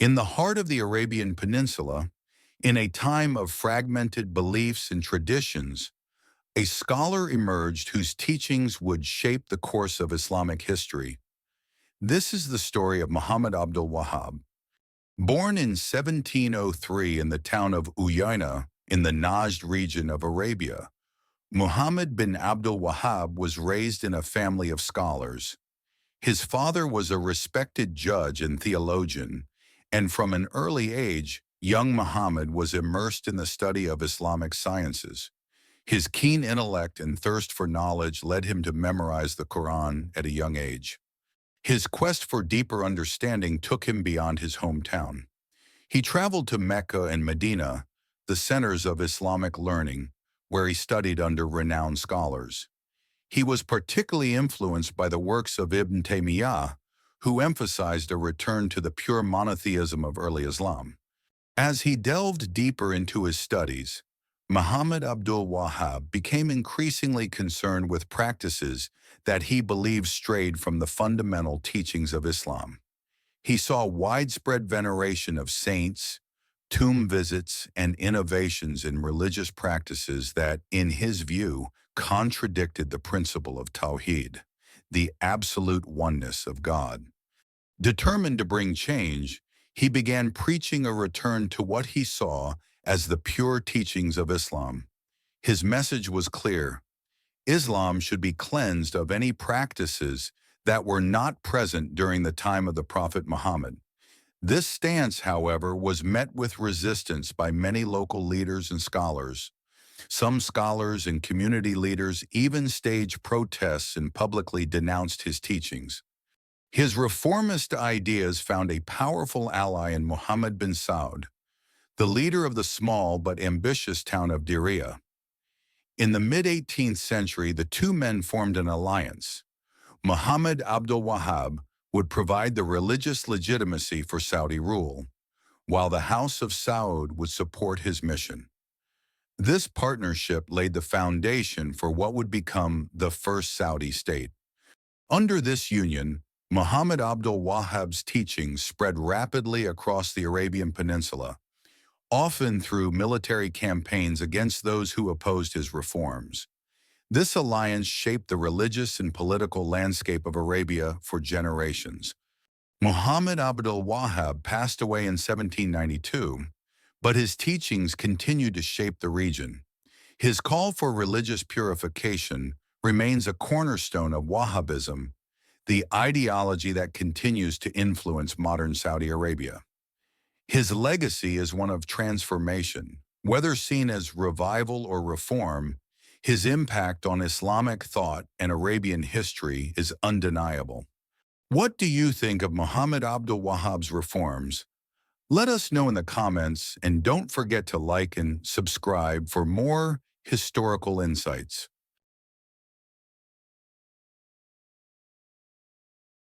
In the heart of the Arabian Peninsula, in a time of fragmented beliefs and traditions, a scholar emerged whose teachings would shape the course of Islamic history. This is the story of Muhammad Abdul Wahhab. Born in 1703 in the town of Uyayna in the Najd region of Arabia, Muhammad bin Abdul Wahhab was raised in a family of scholars. His father was a respected judge and theologian, and from an early age, young Muhammad was immersed in the study of Islamic sciences. His keen intellect and thirst for knowledge led him to memorize the Quran at a young age. His quest for deeper understanding took him beyond his hometown. He traveled to Mecca and Medina, the centers of Islamic learning, where he studied under renowned scholars. He was particularly influenced by the works of Ibn Taymiyyah, who emphasized a return to the pure monotheism of early Islam. As he delved deeper into his studies, Muhammad Abdul Wahhab became increasingly concerned with practices that he believed strayed from the fundamental teachings of Islam. He saw widespread veneration of saints, tomb visits, and innovations in religious practices that, in his view, contradicted the principle of Tawhid, the absolute oneness of God. Determined to bring change, he began preaching a return to what he saw as the pure teachings of Islam. His message was clear: Islam should be cleansed of any practices that were not present during the time of the Prophet Muhammad. This stance, however, was met with resistance by many local leaders and scholars. Some scholars and community leaders even staged protests and publicly denounced his teachings. His reformist ideas found a powerful ally in Muhammad bin Saud, the leader of the small but ambitious town of Diriyah. In the mid-18th century, the two men formed an alliance. Muhammad Abdul Wahhab would provide the religious legitimacy for Saudi rule, while the House of Saud would support his mission. This partnership laid the foundation for what would become the first Saudi state. Under this union, Muhammad Abdul Wahhab's teachings spread rapidly across the Arabian Peninsula, often through military campaigns against those who opposed his reforms. This alliance shaped the religious and political landscape of Arabia for generations. Muhammad Abdul Wahhab passed away in 1792, but his teachings continued to shape the region. His call for religious purification remains a cornerstone of Wahhabism, the ideology that continues to influence modern Saudi Arabia. His legacy is one of transformation. Whether seen as revival or reform, his impact on Islamic thought and Arabian history is undeniable. What do you think of Muhammad Abdul Wahhab's reforms? Let us know in the comments, and don't forget to like and subscribe for more historical insights.